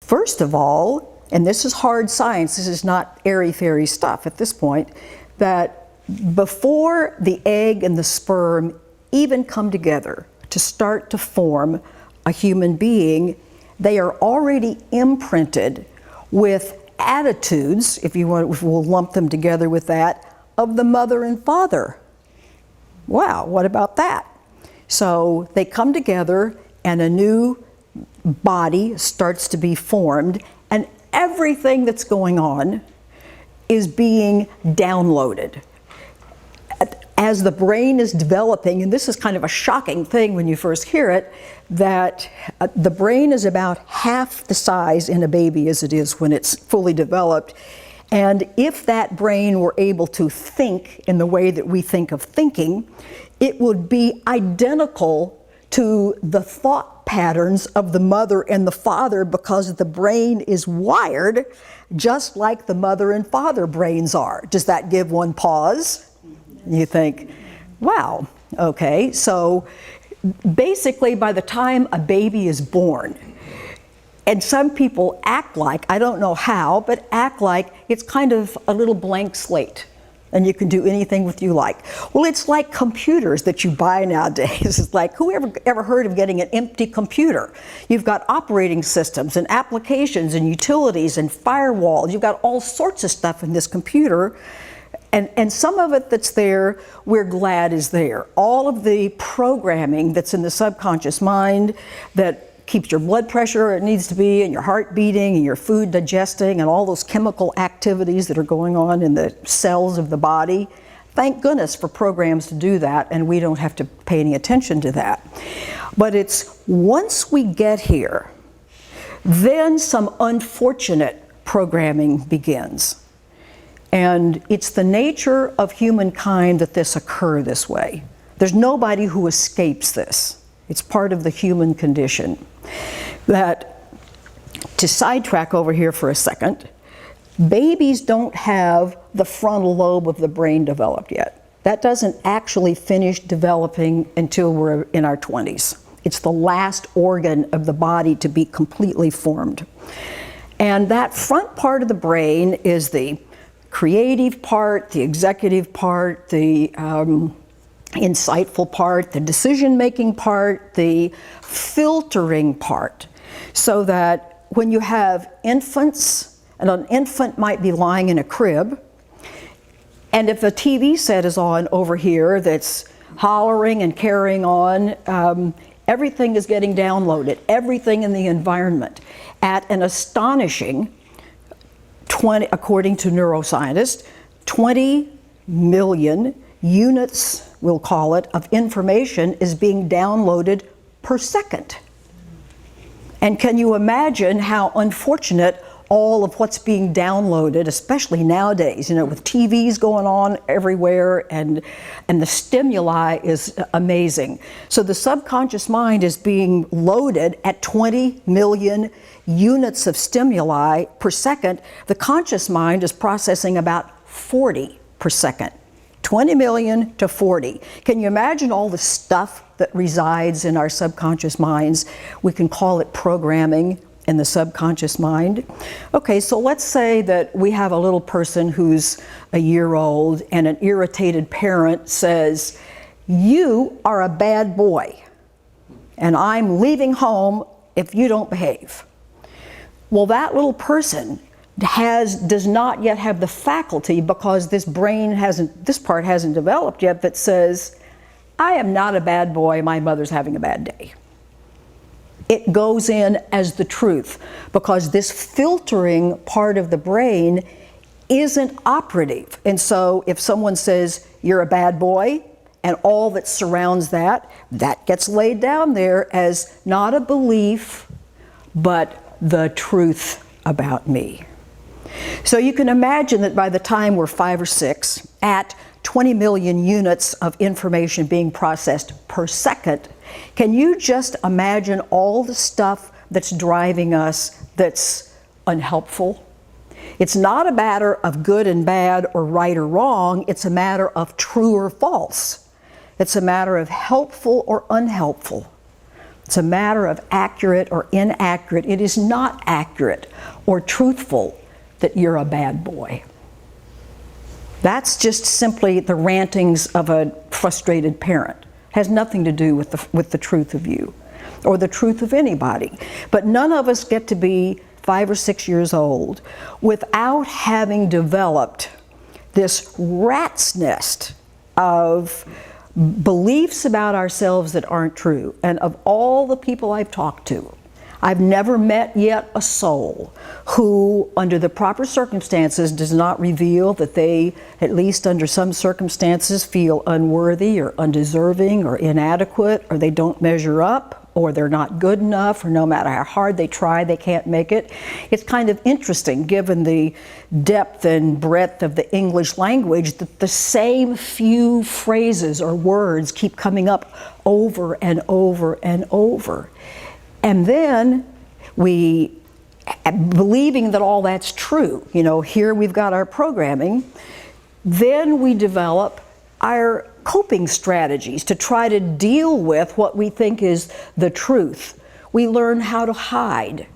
First of all, and this is hard science, this is not airy-fairy stuff at this point, that before the egg and the sperm even come together to start to form a human being, they are already imprinted with attitudes, if we'll lump them together with that, of the mother and father. Wow, what about that? So they come together and a new body starts to be formed, and everything that's going on is being downloaded. As the brain is developing, and this is kind of a shocking thing when you first hear it, that the brain is about half the size in a baby as it is when it's fully developed. And if that brain were able to think in the way that we think of thinking, it would be identical to the thought patterns of the mother and the father, because the brain is wired just like the mother and father brains are. Does that give one pause? You think, wow, okay. So basically by the time a baby is born, and some people act like, I don't know how, but act like it's kind of a little blank slate and you can do anything with you like. Well, it's like computers that you buy nowadays. It's like, who ever heard of getting an empty computer? You've got operating systems and applications and utilities and firewalls. You've got all sorts of stuff in this computer. And some of it that's there, we're glad is there. All of the programming that's in the subconscious mind that keeps your blood pressure where it needs to be, and your heart beating, and your food digesting, and all those chemical activities that are going on in the cells of the body. Thank goodness for programs to do that, and we don't have to pay any attention to that. But it's once we get here, then some unfortunate programming begins. And it's the nature of humankind that this occur this way. There's nobody who escapes this. It's part of the human condition. That, to sidetrack over here for a second, babies don't have the frontal lobe of the brain developed yet. That doesn't actually finish developing until we're in our 20s. It's the last organ of the body to be completely formed. And that front part of the brain is the creative part, the executive part, the insightful part, the decision-making part, the filtering part. So that when you have infants, and an infant might be lying in a crib, and if a TV set is on over here that's hollering and carrying on, everything is getting downloaded, everything in the environment, at an astonishing according to neuroscientists, 20 million units, we'll call it, of information is being downloaded per second. And can you imagine how unfortunate all of what's being downloaded, especially nowadays, with TVs going on everywhere, and the stimuli is amazing. So the subconscious mind is being loaded at 20 million units of stimuli per second. The conscious mind is processing about 40 per second. 20 million to 40. Can you imagine all the stuff that resides in our subconscious minds? We can call it programming in the subconscious mind. Okay, so let's say that we have a little person who's a year old, and an irritated parent says, "You are a bad boy, and I'm leaving home if you don't behave." Well, that little person does not yet have the faculty, because this part hasn't developed yet, that says, "I am not a bad boy, my mother's having a bad day." It goes in as the truth, because this filtering part of the brain isn't operative. And so if someone says, "You're a bad boy," and all that surrounds that gets laid down there as not a belief, but the truth about me. So you can imagine that by the time we're 5 or 6, at 20 million units of information being processed per second, can you just imagine all the stuff that's driving us that's unhelpful? It's not a matter of good and bad or right or wrong. It's a matter of true or false. It's a matter of helpful or unhelpful. It's a matter of accurate or inaccurate. It is not accurate or truthful that you're a bad boy. That's just simply the rantings of a frustrated parent. It has nothing to do with the truth of you or the truth of anybody. But none of us get to be 5 or 6 years old without having developed this rat's nest of beliefs about ourselves that aren't true. And of all the people I've talked to, I've never met yet a soul who, under the proper circumstances, does not reveal that they, at least under some circumstances, feel unworthy or undeserving or inadequate, or they don't measure up, or they're not good enough, or no matter how hard they try, they can't make it. It's kind of interesting, given the depth and breadth of the English language, that the same few phrases or words keep coming up over and over and over. And then we, believing that all that's true, you know, here we've got our programming, then we develop our coping strategies to try to deal with what we think is the truth. We learn how to hide.